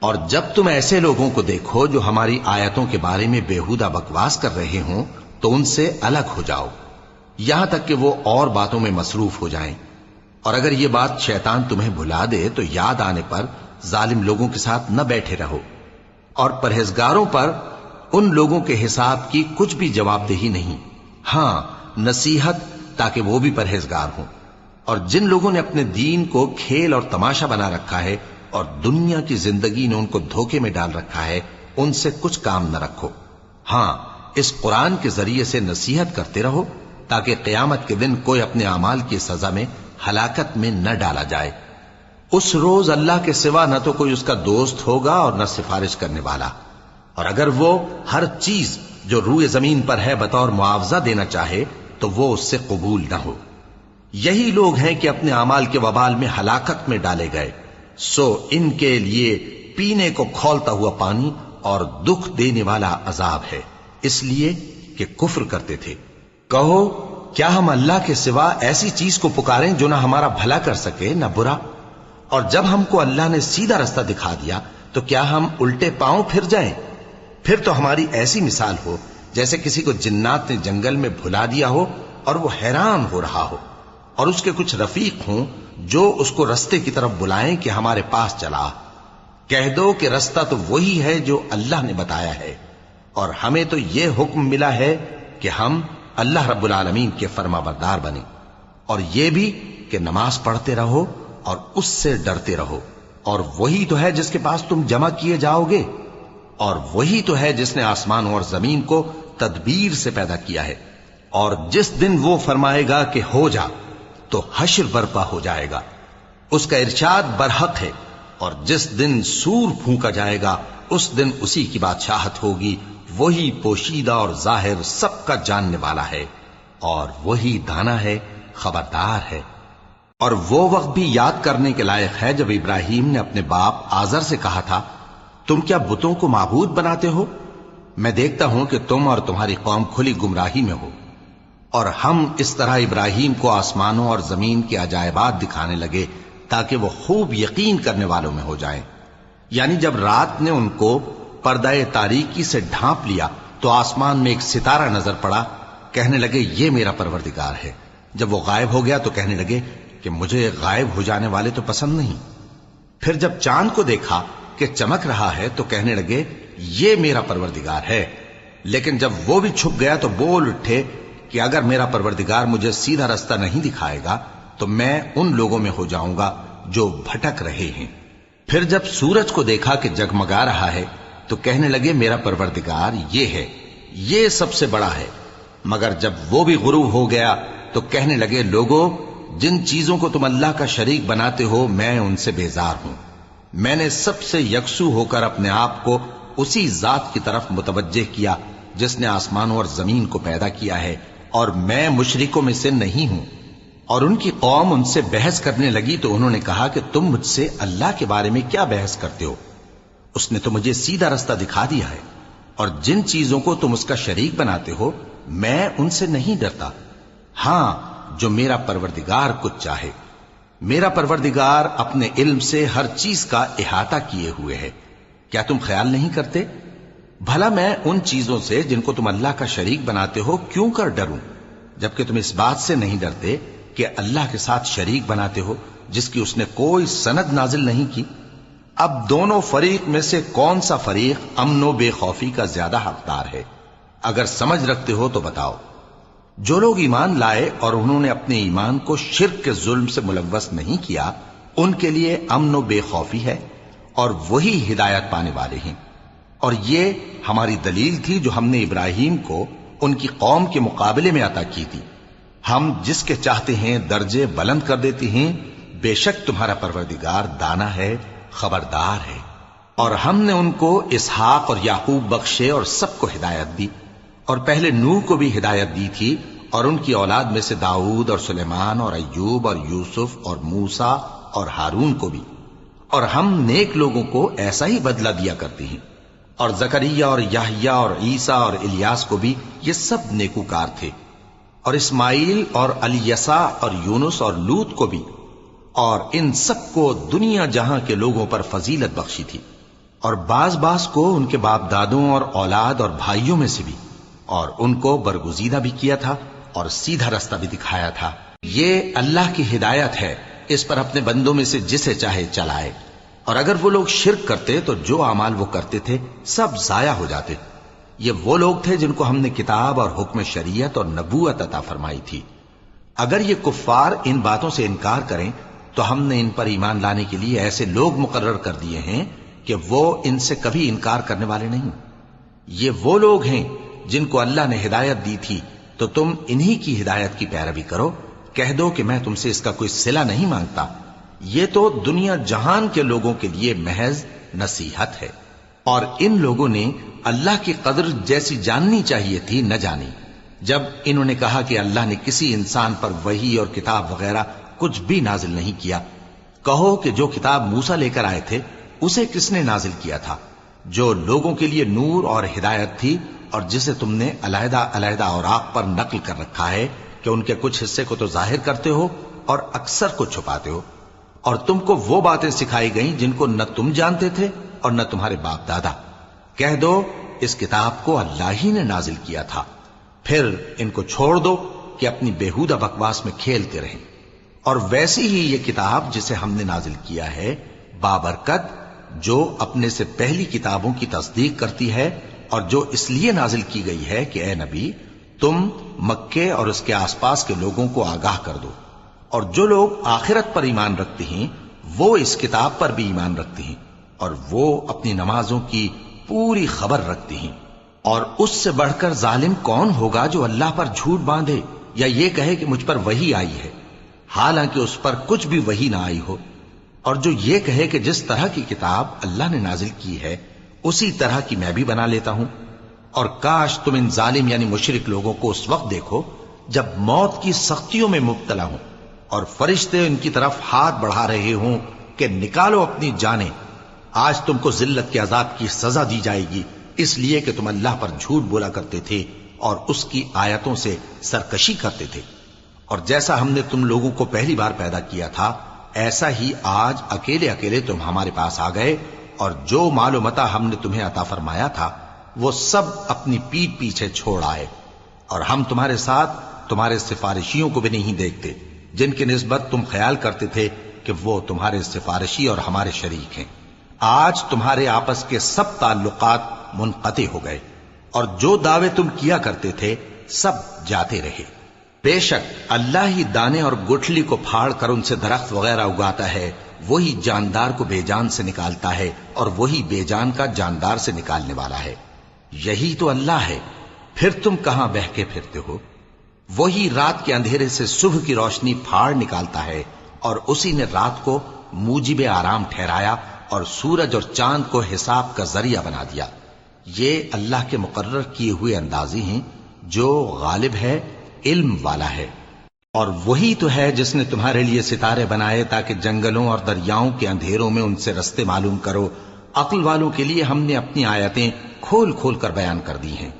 A: اور جب تم ایسے لوگوں کو دیکھو جو ہماری آیتوں کے بارے میں بےہودہ بکواس کر رہے ہوں تو ان سے الگ ہو جاؤ یہاں تک کہ وہ اور باتوں میں مصروف ہو جائیں، اور اگر یہ بات شیطان تمہیں بھلا دے تو یاد آنے پر ظالم لوگوں کے ساتھ نہ بیٹھے رہو، اور پرہیزگاروں پر ان لوگوں کے حساب کی کچھ بھی جواب دہی نہیں، ہاں نصیحت تاکہ وہ بھی پرہیزگار ہوں۔ اور جن لوگوں نے اپنے دین کو کھیل اور تماشا بنا رکھا ہے اور دنیا کی زندگی نے ان کو دھوکے میں ڈال رکھا ہے، ان سے کچھ کام نہ رکھو، ہاں اس قرآن کے ذریعے سے نصیحت کرتے رہو تاکہ قیامت کے دن کوئی اپنے اعمال کی سزا میں ہلاکت میں نہ ڈالا جائے۔ اس روز اللہ کے سوا نہ تو کوئی اس کا دوست ہوگا اور نہ سفارش کرنے والا، اور اگر وہ ہر چیز جو روئے زمین پر ہے بطور معاوضہ دینا چاہے تو وہ اس سے قبول نہ ہو۔ یہی لوگ ہیں کہ اپنے اعمال کے وبال میں ہلاکت میں ڈالے گئے، سو ان کے لیے پینے کو کھولتا ہوا پانی اور دکھ دینے والا عذاب ہے، اس لیے کہ کفر کرتے تھے۔ کہو کیا ہم اللہ کے سوا ایسی چیز کو پکاریں جو نہ ہمارا بھلا کر سکے نہ برا؟ اور جب ہم کو اللہ نے سیدھا رستہ دکھا دیا تو کیا ہم الٹے پاؤں پھر جائیں؟ پھر تو ہماری ایسی مثال ہو جیسے کسی کو جنات نے جنگل میں بھلا دیا ہو اور وہ حیران ہو رہا ہو، اور اس کے کچھ رفیق ہوں جو اس کو رستے کی طرف بلائیں کہ ہمارے پاس چلا۔ کہہ دو کہ رستہ تو وہی ہے جو اللہ نے بتایا ہے، اور ہمیں تو یہ حکم ملا ہے کہ ہم اللہ رب العالمین کے فرما بردار بنیں، اور یہ بھی کہ نماز پڑھتے رہو اور اس سے ڈرتے رہو، اور وہی تو ہے جس کے پاس تم جمع کیے جاؤ گے، اور وہی تو ہے جس نے آسمانوں اور زمین کو تدبیر سے پیدا کیا ہے، اور جس دن وہ فرمائے گا کہ ہو جا تو حشر برپا ہو جائے گا، اس کا ارشاد برحق ہے، اور جس دن سور پھونکا جائے گا اس دن اسی کی بادشاہت ہوگی، وہی پوشیدہ اور ظاہر سب کا جاننے والا ہے، اور وہی دانا ہے خبردار ہے۔ اور وہ وقت بھی یاد کرنے کے لائق ہے جب ابراہیم نے اپنے باپ آزر سے کہا تھا تم کیا بتوں کو معبود بناتے ہو؟ میں دیکھتا ہوں کہ تم اور تمہاری قوم کھلی گمراہی میں ہو۔ اور ہم اس طرح ابراہیم کو آسمانوں اور زمین کے عجائبات دکھانے لگے تاکہ وہ خوب یقین کرنے والوں میں ہو جائیں۔ یعنی جب رات نے ان کو پردہ تاریکی سے ڈھانپ لیا تو آسمان میں ایک ستارہ نظر پڑا، کہنے لگے یہ میرا پروردگار ہے۔ جب وہ غائب ہو گیا تو کہنے لگے کہ مجھے غائب ہو جانے والے تو پسند نہیں۔ پھر جب چاند کو دیکھا کہ چمک رہا ہے تو کہنے لگے یہ میرا پروردگار ہے۔ لیکن جب وہ بھی چھپ گیا تو بول اٹھے کہ اگر میرا پروردگار مجھے سیدھا رستہ نہیں دکھائے گا تو میں ان لوگوں میں ہو جاؤں گا جو بھٹک رہے ہیں۔ پھر جب سورج کو دیکھا کہ جگمگا رہا ہے تو کہنے لگے میرا پروردگار یہ ہے، یہ سب سے بڑا ہے۔ مگر جب وہ بھی غروب ہو گیا تو کہنے لگے لوگوں جن چیزوں کو تم اللہ کا شریک بناتے ہو میں ان سے بیزار ہوں۔ میں نے سب سے یکسو ہو کر اپنے آپ کو اسی ذات کی طرف متوجہ کیا جس نے آسمانوں اور زمین کو پیدا کیا ہے، اور میں مشرکوں میں سے نہیں ہوں۔ اور ان کی قوم ان سے بحث کرنے لگی تو انہوں نے کہا کہ تم مجھ سے اللہ کے بارے میں کیا بحث کرتے ہو؟ اس نے تو مجھے سیدھا رستہ دکھا دیا ہے، اور جن چیزوں کو تم اس کا شریک بناتے ہو میں ان سے نہیں ڈرتا، ہاں جو میرا پروردگار کچھ چاہے۔ میرا پروردگار اپنے علم سے ہر چیز کا احاطہ کیے ہوئے ہے، کیا تم خیال نہیں کرتے؟ بھلا میں ان چیزوں سے جن کو تم اللہ کا شریک بناتے ہو کیوں کر ڈروں، جبکہ تم اس بات سے نہیں ڈرتے کہ اللہ کے ساتھ شریک بناتے ہو جس کی اس نے کوئی سند نازل نہیں کی۔ اب دونوں فریق میں سے کون سا فریق امن و بے خوفی کا زیادہ حقدار ہے؟ اگر سمجھ رکھتے ہو تو بتاؤ۔ جو لوگ ایمان لائے اور انہوں نے اپنے ایمان کو شرک کے ظلم سے ملوث نہیں کیا، ان کے لیے امن و بے خوفی ہے اور وہی ہدایت پانے والے ہیں۔ اور یہ ہماری دلیل تھی جو ہم نے ابراہیم کو ان کی قوم کے مقابلے میں عطا کی تھی۔ ہم جس کے چاہتے ہیں درجے بلند کر دیتے ہیں، بے شک تمہارا پروردگار دانا ہے، خبردار ہے۔ اور ہم نے ان کو اسحاق اور یعقوب بخشے اور سب کو ہدایت دی، اور پہلے نوح کو بھی ہدایت دی تھی، اور ان کی اولاد میں سے داؤد اور سلیمان اور ایوب اور یوسف اور موسیٰ اور ہارون کو بھی۔ اور ہم نیک لوگوں کو ایسا ہی بدلہ دیا کرتے ہیں۔ اور زکریا اور یحییٰ اور عیسیٰ اور الیاس کو بھی، یہ سب نیکوکار تھے۔ اور اسماعیل اور الیسع اور یونس اور لوط کو بھی، اور ان سب کو دنیا جہاں کے لوگوں پر فضیلت بخشی تھی، اور بعض کو ان کے باپ دادوں اور اولاد اور بھائیوں میں سے بھی، اور ان کو برگزیدہ بھی کیا تھا اور سیدھا رستہ بھی دکھایا تھا۔ یہ اللہ کی ہدایت ہے، اس پر اپنے بندوں میں سے جسے چاہے چلائے۔ اور اگر وہ لوگ شرک کرتے تو جو اعمال وہ کرتے تھے سب ضائع ہو جاتے۔ یہ وہ لوگ تھے جن کو ہم نے کتاب اور حکم شریعت اور نبوت عطا فرمائی تھی۔ اگر یہ کفار ان باتوں سے انکار کریں تو ہم نے ان پر ایمان لانے کے لیے ایسے لوگ مقرر کر دیے ہیں کہ وہ ان سے کبھی انکار کرنے والے نہیں۔ یہ وہ لوگ ہیں جن کو اللہ نے ہدایت دی تھی، تو تم انہی کی ہدایت کی پیروی کرو۔ کہہ دو کہ میں تم سے اس کا کوئی صلہ نہیں مانگتا، یہ تو دنیا جہان کے لوگوں کے لیے محض نصیحت ہے۔ اور ان لوگوں نے اللہ کی قدر جیسی جاننی چاہیے تھی نہ جانی، جب انہوں نے کہا کہ اللہ نے کسی انسان پر وحی اور کتاب وغیرہ کچھ بھی نازل نہیں کیا۔ کہو کہ جو کتاب موسیٰ لے کر آئے تھے اسے کس نے نازل کیا تھا، جو لوگوں کے لیے نور اور ہدایت تھی، اور جسے تم نے علیحدہ علیحدہ اوراق پر نقل کر رکھا ہے کہ ان کے کچھ حصے کو تو ظاہر کرتے ہو اور اکثر کو چھپاتے ہو۔ اور تم کو وہ باتیں سکھائی گئیں جن کو نہ تم جانتے تھے اور نہ تمہارے باپ دادا۔ کہہ دو اس کتاب کو اللہ ہی نے نازل کیا تھا، پھر ان کو چھوڑ دو کہ اپنی بیہودہ بکواس میں کھیلتے رہیں۔ اور ویسی ہی یہ کتاب جسے ہم نے نازل کیا ہے بابرکت، جو اپنے سے پہلی کتابوں کی تصدیق کرتی ہے، اور جو اس لیے نازل کی گئی ہے کہ اے نبی تم مکے اور اس کے آس پاس کے لوگوں کو آگاہ کر دو۔ اور جو لوگ آخرت پر ایمان رکھتے ہیں وہ اس کتاب پر بھی ایمان رکھتے ہیں، اور وہ اپنی نمازوں کی پوری خبر رکھتے ہیں۔ اور اس سے بڑھ کر ظالم کون ہوگا جو اللہ پر جھوٹ باندھے یا یہ کہے کہ مجھ پر وحی آئی ہے، حالانکہ اس پر کچھ بھی وحی نہ آئی ہو، اور جو یہ کہے کہ جس طرح کی کتاب اللہ نے نازل کی ہے اسی طرح کی میں بھی بنا لیتا ہوں۔ اور کاش تم ان ظالم یعنی مشرک لوگوں کو اس وقت دیکھو جب موت کی سختیوں میں مبتلا ہوں اور فرشتے ان کی طرف ہاتھ بڑھا رہے ہوں کہ نکالو اپنی جانیں، آج تم کو ذلت کے عذاب کی سزا دی جائے گی، اس لیے کہ تم اللہ پر جھوٹ بولا کرتے تھے اور اس کی آیتوں سے سرکشی کرتے تھے۔ اور جیسا ہم نے تم لوگوں کو پہلی بار پیدا کیا تھا ایسا ہی آج اکیلے اکیلے تم ہمارے پاس آ گئے، اور جو مال و متاع ہم نے تمہیں عطا فرمایا تھا وہ سب اپنی پیٹھ پیچھے چھوڑ آئے، اور ہم تمہارے ساتھ تمہارے سفارشیوں کو بھی نہیں دیکھتے جن کی نسبت تم خیال کرتے تھے کہ وہ تمہارے سفارشی اور ہمارے شریک ہیں۔ آج تمہارے آپس کے سب تعلقات منقطع ہو گئے، اور جو دعوے تم کیا کرتے تھے سب جاتے رہے۔ بے شک اللہ ہی دانے اور گٹھلی کو پھاڑ کر ان سے درخت وغیرہ اگاتا ہے، وہی جاندار کو بے جان سے نکالتا ہے اور وہی بے جان کا جاندار سے نکالنے والا ہے۔ یہی تو اللہ ہے، پھر تم کہاں بہکے پھرتے ہو؟ وہی رات کے اندھیرے سے صبح کی روشنی پھاڑ نکالتا ہے، اور اسی نے رات کو موجب آرام ٹھہرایا اور سورج اور چاند کو حساب کا ذریعہ بنا دیا۔ یہ اللہ کے مقرر کیے ہوئے اندازے ہیں، جو غالب ہے، علم والا ہے۔ اور وہی تو ہے جس نے تمہارے لیے ستارے بنائے تاکہ جنگلوں اور دریاؤں کے اندھیروں میں ان سے رستے معلوم کرو۔ عقل والوں کے لیے ہم نے اپنی آیتیں کھول کھول کر بیان کر دی ہیں۔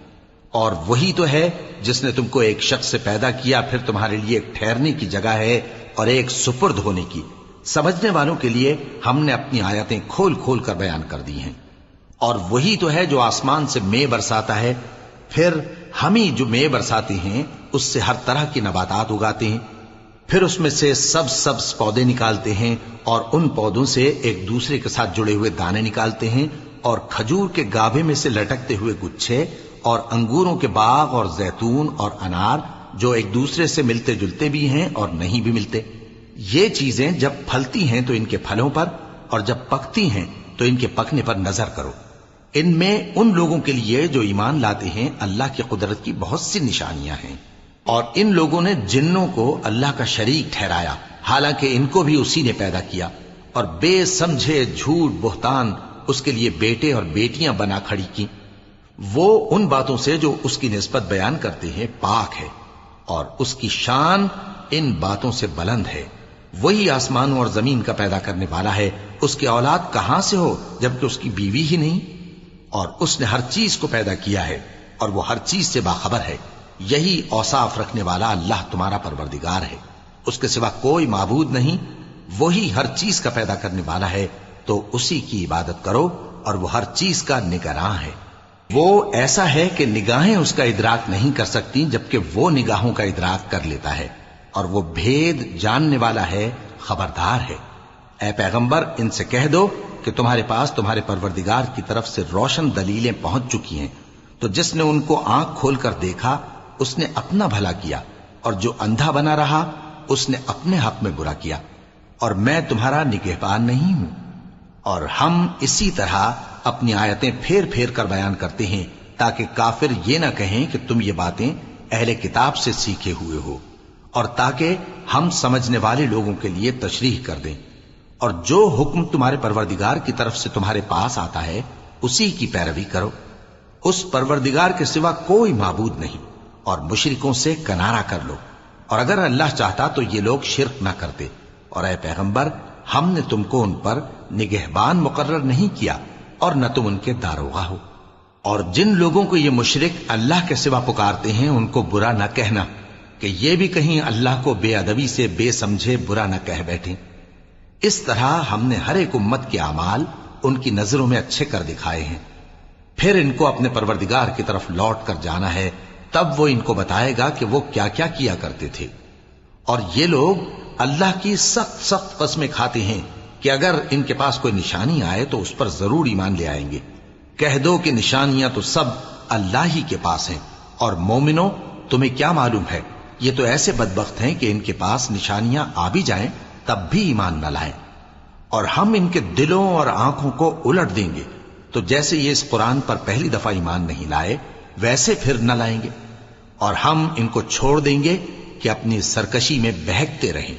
A: اور وہی تو ہے جس نے تم کو ایک شخص سے پیدا کیا، پھر تمہارے لیے ایک ٹھہرنے کی جگہ ہے اور ایک سپرد ہونے کی، سمجھنے والوں کے لیے ہم نے اپنی آیتیں کھول کھول کر بیان کر دی ہیں۔ اور وہی تو ہے جو آسمان سے مے برساتا ہے، پھر ہم ہی جو مے برساتے ہیں اس سے ہر طرح کی نباتات اگاتے ہیں، پھر اس میں سے سبز پودے نکالتے ہیں اور ان پودوں سے ایک دوسرے کے ساتھ جڑے ہوئے دانے نکالتے ہیں، اور کھجور کے گابھے میں سے لٹکتے ہوئے گچھے، اور انگوروں کے باغ اور زیتون اور انار جو ایک دوسرے سے ملتے جلتے بھی ہیں اور نہیں بھی ملتے۔ یہ چیزیں جب پھلتی ہیں تو ان کے پھلوں پر، اور جب پکتی ہیں تو ان کے پکنے پر نظر کرو۔ ان میں ان لوگوں کے لیے جو ایمان لاتے ہیں اللہ کی قدرت کی بہت سی نشانیاں ہیں، اور ان لوگوں نے جنوں کو اللہ کا شریک ٹھہرایا، حالانکہ ان کو بھی اسی نے پیدا کیا، اور بے سمجھے جھوٹ بہتان اس کے لیے بیٹے اور بیٹیاں بنا کھڑی کی۔ وہ ان باتوں سے جو اس کی نسبت بیان کرتے ہیں پاک ہے، اور اس کی شان ان باتوں سے بلند ہے۔ وہی آسمانوں اور زمین کا پیدا کرنے والا ہے، اس کی اولاد کہاں سے ہو جبکہ اس کی بیوی ہی نہیں؟ اور اس نے ہر چیز کو پیدا کیا ہے اور وہ ہر چیز سے باخبر ہے۔ یہی اوصاف رکھنے والا اللہ تمہارا پروردگار ہے، اس کے سوا کوئی معبود نہیں۔ وہی ہر چیز کا پیدا کرنے والا ہے، تو اسی کی عبادت کرو، اور وہ ہر چیز کا نگراں ہے۔ وہ ایسا ہے کہ نگاہیں اس کا ادراک نہیں کر سکتی جبکہ وہ نگاہوں کا ادراک کر لیتا ہے، اور وہ بھید جاننے والا ہے، خبردار ہے۔ اے پیغمبر ان سے کہہ دو کہ تمہارے پاس تمہارے پروردگار کی طرف سے روشن دلیلیں پہنچ چکی ہیں، تو جس نے ان کو آنکھ کھول کر دیکھا اس نے اپنا بھلا کیا، اور جو اندھا بنا رہا اس نے اپنے حق میں برا کیا، اور میں تمہارا نگہبان نہیں ہوں۔ اور ہم اسی طرح اپنی آیتیں پھیر پھیر کر بیان کرتے ہیں تاکہ کافر یہ نہ کہیں کہ تم یہ باتیں اہل کتاب سے سیکھے ہوئے ہو، اور تاکہ ہم سمجھنے والے لوگوں کے لیے تشریح کر دیں۔ اور جو حکم تمہارے پروردگار کی طرف سے تمہارے پاس آتا ہے اسی کی پیروی کرو، اس پروردگار کے سوا کوئی معبود نہیں، اور مشرکوں سے کنارہ کر لو، اور اگر اللہ چاہتا تو یہ لوگ شرک نہ کرتے۔ اور اے پیغمبر ہم نے تم کو ان پر نگہبان مقرر نہیں کیا، اور نہ تم ان کے داروغہ ہو۔ اور جن لوگوں کو یہ مشرک اللہ کے سوا پکارتے ہیں ان کو برا نہ کہنا کہ یہ بھی کہیں اللہ کو بے ادبی سے بے سمجھے برا نہ کہہ بیٹھیں۔ اس طرح ہم نے ہر ایک امت کے اعمال ان کی نظروں میں اچھے کر دکھائے ہیں، پھر ان کو اپنے پروردگار کی طرف لوٹ کر جانا ہے، تب وہ ان کو بتائے گا کہ وہ کیا کیا کیا کرتے تھے۔ اور یہ لوگ اللہ کی سخت سخت قسمیں کھاتے ہیں کہ اگر ان کے پاس کوئی نشانی آئے تو اس پر ضرور ایمان لے آئیں گے۔ کہہ دو کہ نشانیاں تو سب اللہ ہی کے پاس ہیں، اور مومنوں تمہیں کیا معلوم ہے، یہ تو ایسے بدبخت ہیں کہ ان کے پاس نشانیاں آ بھی جائیں تب بھی ایمان نہ لائیں، اور ہم ان کے دلوں اور آنکھوں کو الٹ دیں گے، تو جیسے یہ اس قرآن پر پہلی دفعہ ایمان نہیں لائے ویسے پھر نہ لائیں گے، اور ہم ان کو چھوڑ دیں گے کہ اپنی سرکشی میں بہکتے رہیں۔